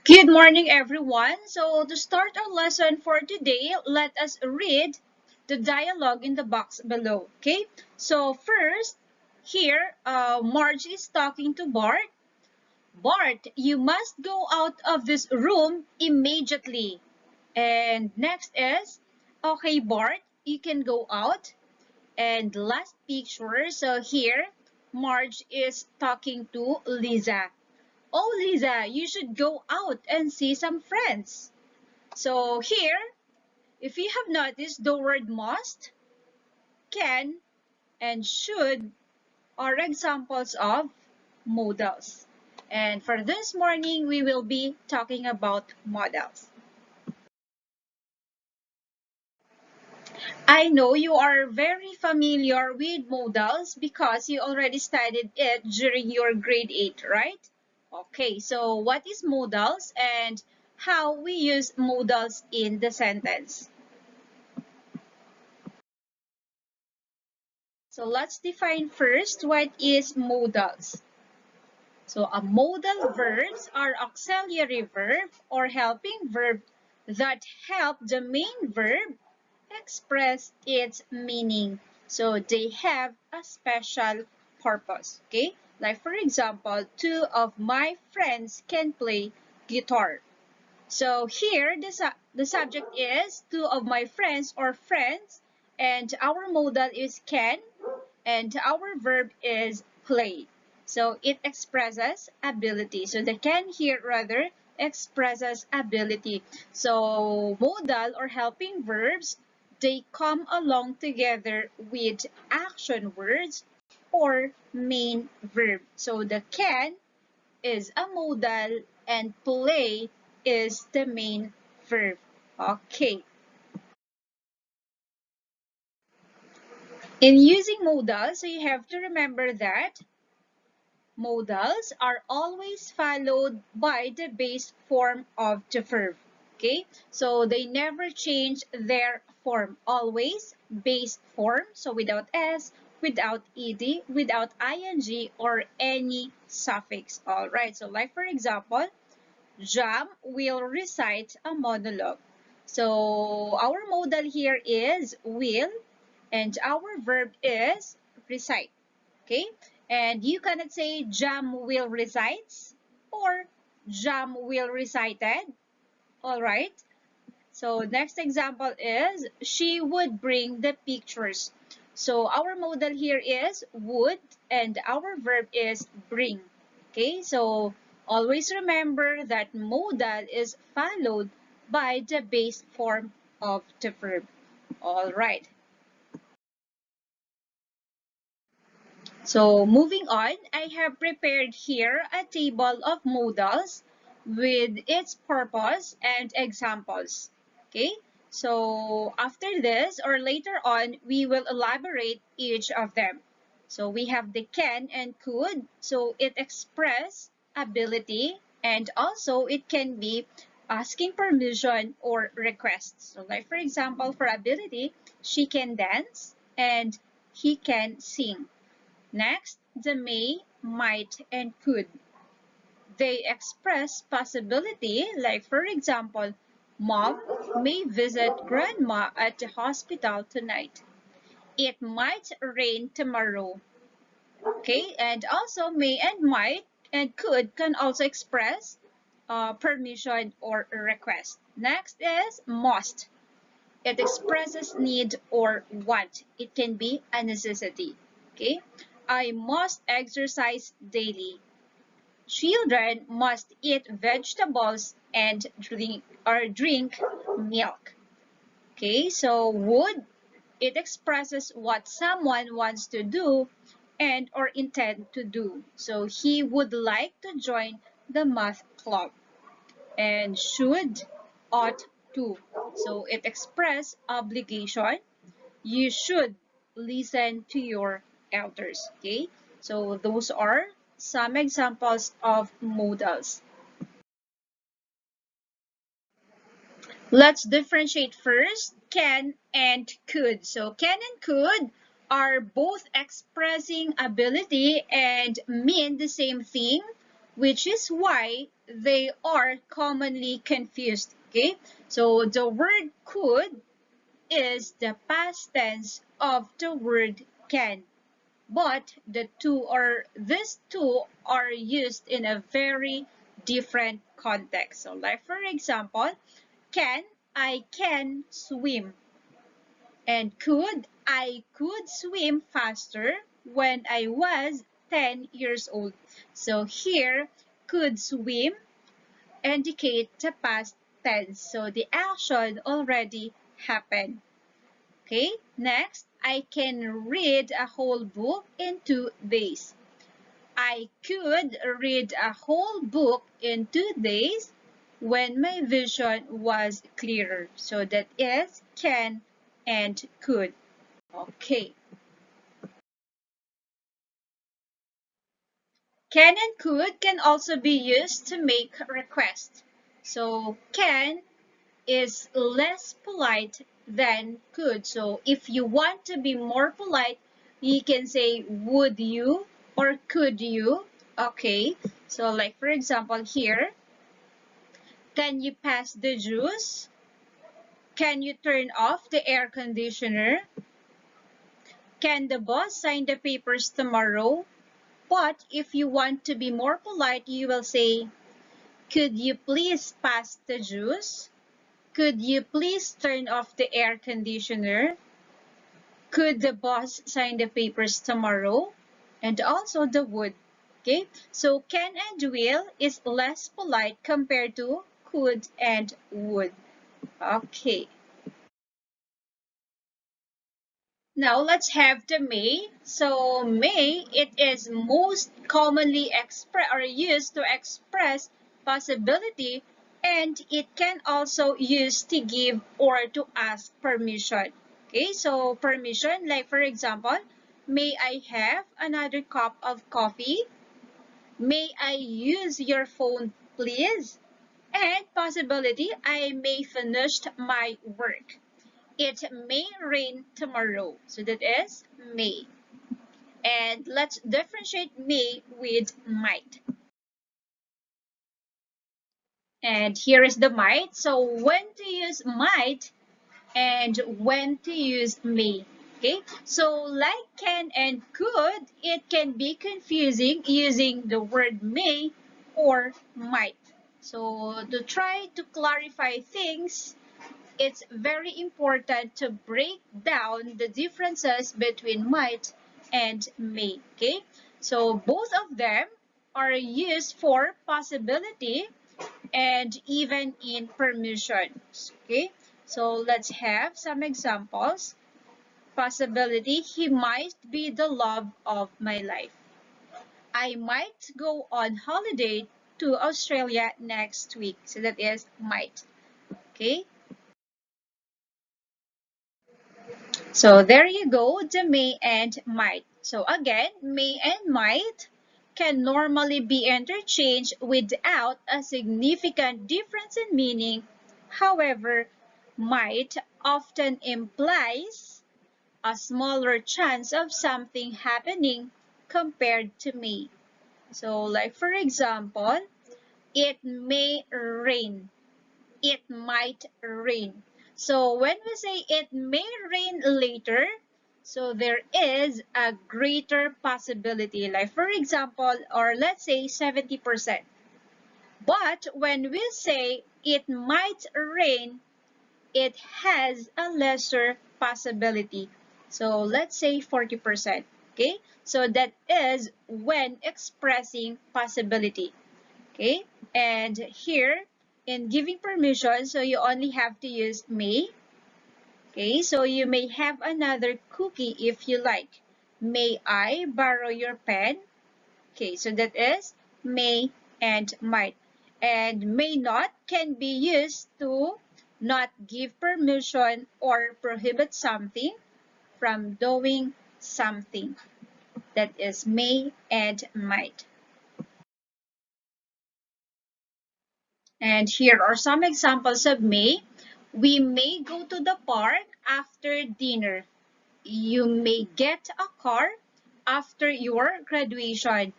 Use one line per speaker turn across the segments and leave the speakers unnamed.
Good morning, everyone. So, to start our lesson for today, let us read the dialogue in the box below. Okay? So, first, here, Marge is talking to Bart. Bart, you must go out of this room immediately. And next is, okay, Bart, you can go out. And last picture, so here, Marge is talking to Lisa. Oh, Lisa, you should go out and see some friends. So here, if you have noticed, the word must, can, and should are examples of modals. And for this morning, we will be talking about modals. I know you are very familiar with modals because you already studied it during your grade 8, right? Okay, so what is modals and how we use modals in the sentence? So let's define first what is modals. So a modal verbs are auxiliary verb or helping verb that help the main verb express its meaning. So they have a special purpose. Okay? Like for example, two of my friends can play guitar. So here the subject is two of my friends or friends, and our modal is can, and our verb is play. So it expresses ability. So the can here rather expresses ability. So modal or helping verbs, they come along together with action words or main verb. So the can is a modal and play is the main verb. Okay. In using modals, so you have to remember that modals are always followed by the base form of the verb. Okay, so they never change their form. Always base form, so without s, without ed, without ing, or any suffix. All right, so like for example, Jam will recite a monologue. So our modal here is will, and our verb is recite. Okay? And you cannot say Jam will recites or Jam will recited. All right? So next example is she would bring the pictures. So our modal here is would and our verb is bring. Okay? So always remember that modal is followed by the base form of the verb. All right. So moving on, I have prepared here a table of modals with its purpose and examples. Okay, so after this or later on, we will elaborate each of them. So we have the can and could, so it express ability, and also it can be asking permission or requests. So like for example, for ability, she can dance and he can sing. Next, the may, might, and could. They express possibility, like for example, Mom may visit Grandma at the hospital tonight. It might rain tomorrow. Okay, and also may and might and could can also express permission or request. Next is must. It expresses need or want. It can be a necessity. Okay, I must exercise daily. Children must eat vegetables and drink milk. Okay, so would, it expresses what someone wants to do and or intend to do. So he would like to join the math club. And should, ought to. So it expresses obligation. You should listen to your elders. Okay, so those are some examples of modals. Let's differentiate first can and could. So can and could are both expressing ability and mean the same thing, which is why they are commonly confused. Okay, so the word could is the past tense of the word can, but these two are used in a very different context. So like for example, can, I can swim, and I could swim faster when I was 10 years old. So here, could swim indicate the past tense. So the action already happened. Okay, next, I can read a whole book in 2 days. I could read a whole book in 2 days when my vision was clearer. So that is can and could. Okay. Can and could can also be used to make requests. So can is less polite than could. So if you want to be more polite, you can say would you or could you. Okay. So like for example here, can you pass the juice? Can you turn off the air conditioner? Can the boss sign the papers tomorrow? But if you want to be more polite, you will say, could you please pass the juice? Could you please turn off the air conditioner? Could the boss sign the papers tomorrow? And also the would. Okay, so can and will is less polite compared to could and would. Okay. Now let's have the may. So may, it is most commonly expressed or used to express possibility, and it can also use to give or to ask permission. Okay, so permission, like for example, may I have another cup of coffee? May I use your phone, please? And possibility, I may finish my work. It may rain tomorrow. So that is may. And let's differentiate may with might. And here is the might. So when to use might and when to use may. Okay, so like can and could, it can be confusing using the word may or might. So to try to clarify things, it's very important to break down the differences between might and may. Okay, so both of them are used for possibility and even in permissions. Okay, so let's have some examples. Possibility, he might be the love of my life. I might go on holiday to Australia next week. So that is might. Okay, so there you go, the may and might. So again, may and might can normally be interchanged without a significant difference in meaning. However, might often implies a smaller chance of something happening compared to may. So like for example, it may rain. It might rain. So when we say it may rain later, so there is a greater possibility. Like for example, or let's say 70%. But when we say it might rain, it has a lesser possibility. So let's say 40%. Okay? So that is when expressing possibility. Okay, and here in giving permission, so you only have to use may. Okay, so you may have another cookie if you like. May I borrow your pen? Okay, so that is may and might. And may not can be used to not give permission or prohibit something from doing something. That is may and might. And here are some examples of may. We may go to the park after dinner. You may get a car after your graduation.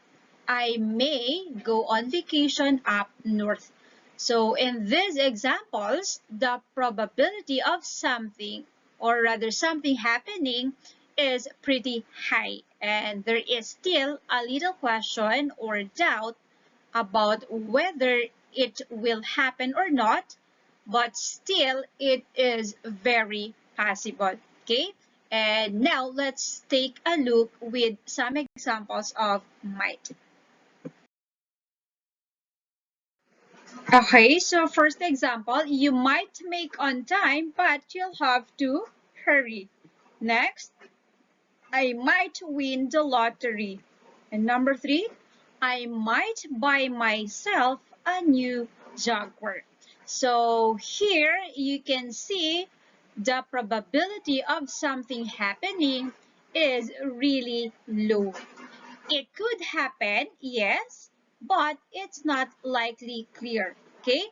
I may go on vacation up north. So in these examples, the probability of something, or rather something happening, is pretty high. And there is still a little question or doubt about whether it will happen or not, but still it is very possible. Okay, and now let's take a look with some examples of might. Okay, so first example, you might make on time, but you'll have to hurry. Next, I might win the lottery. And number three, I might buy myself a new Jaguar. So here you can see the probability of something happening is really low. It could happen, yes, but it's not likely clear. Okay?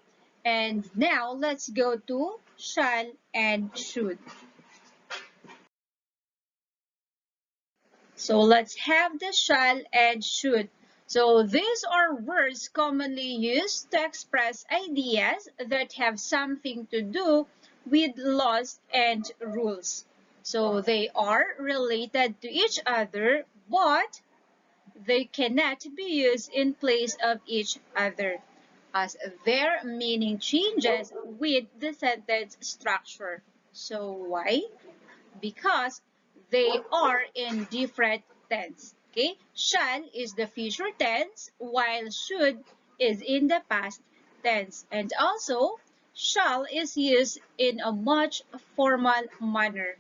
And now let's go to shall and should. So let's have the shall and should. So these are words commonly used to express ideas that have something to do with laws and rules. So they are related to each other, but they cannot be used in place of each other, as their meaning changes with the sentence structure. So why? Because they are in different tense. Okay? Shall is the future tense, while should is in the past tense. And also, shall is used in a much formal manner,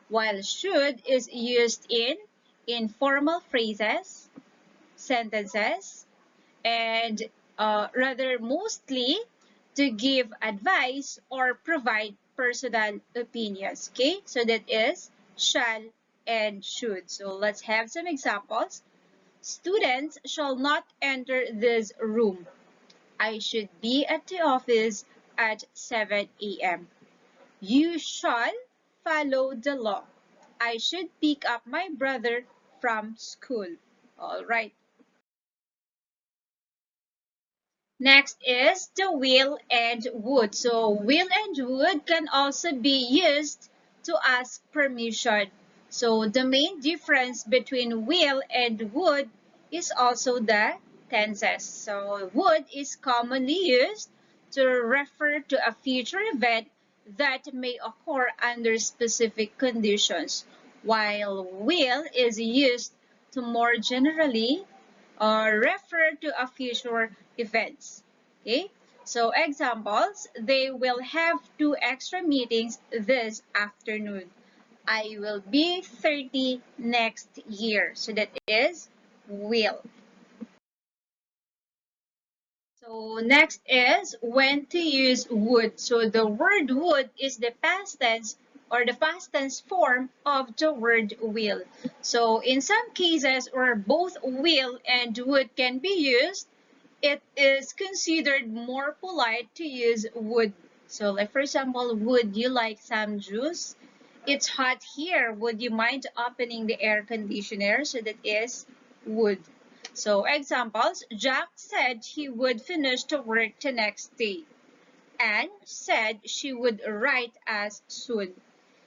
while should is used in informal phrases, sentences, and rather mostly to give advice or provide personal opinions. Okay, so that is shall and should. So let's have some examples. Students shall not enter this room. I should be at the office at 7 a.m. You shall follow the law. I should pick up my brother from school. All right. Next is the will and would. So will and would can also be used to ask permission. So the main difference between will and would is also the tenses. So would is commonly used to refer to a future event that may occur under specific conditions, while will is used to more generally refer to a future events. Okay, so examples, they will have two extra meetings this afternoon. I will be 30 next year. So that is will. So next is when to use would. So the word would is the past tense or the past tense form of the word will. So in some cases where both will and would can be used, it is considered more polite to use would. So like for example, would you like some juice? It's hot here. Would you mind opening the air conditioner? So that is would. So examples, Jack said he would finish the work the next day. Anne said she would write us soon.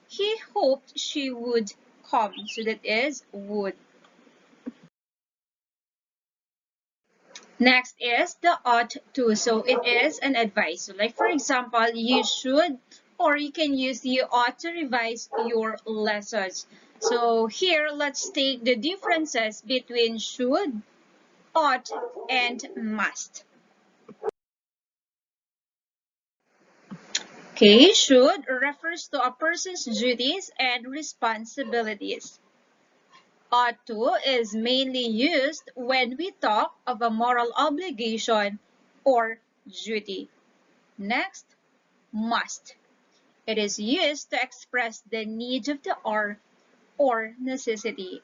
He hoped she would come. So that is would. Next is the ought to. So it is an advice. So like for example, you should or you can use you ought to revise your lessons. So here let's take the differences between should, ought, and must. Okay, should refers to a person's duties and responsibilities. Ought to is mainly used when we talk of a moral obligation or duty. Next, must. It is used to express the need of the hour or necessity,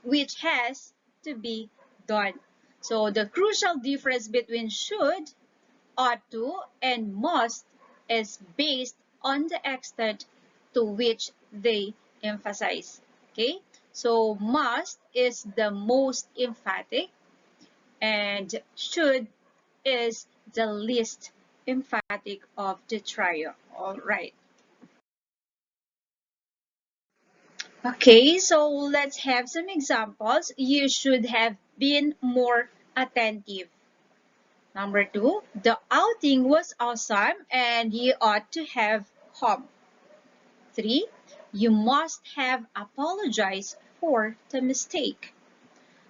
which has to be done. So the crucial difference between should, ought to, and must is based on the extent to which they emphasize. Okay, so must is the most emphatic, and should is the least emphatic of the trio. All right. Okay, so let's have some examples. You should have been more attentive. Number two, the outing was awesome and you ought to have come. Three, you must have apologized for the mistake.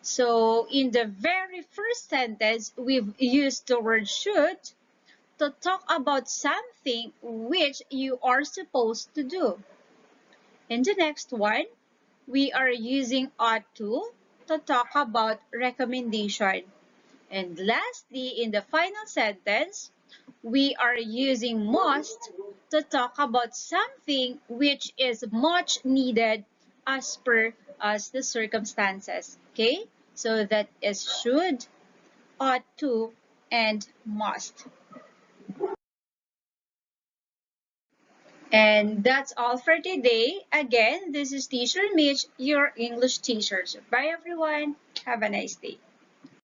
So in the very first sentence, we've used the word should to talk about something which you are supposed to do. In the next one, we are using ought to talk about recommendation. And lastly, in the final sentence, we are using must to talk about something which is much needed as per as the circumstances. Okay? So that is should, ought to, and must. And that's all for today. Again, this is Teacher Mitch, your English teacher. Bye everyone. Have a nice day.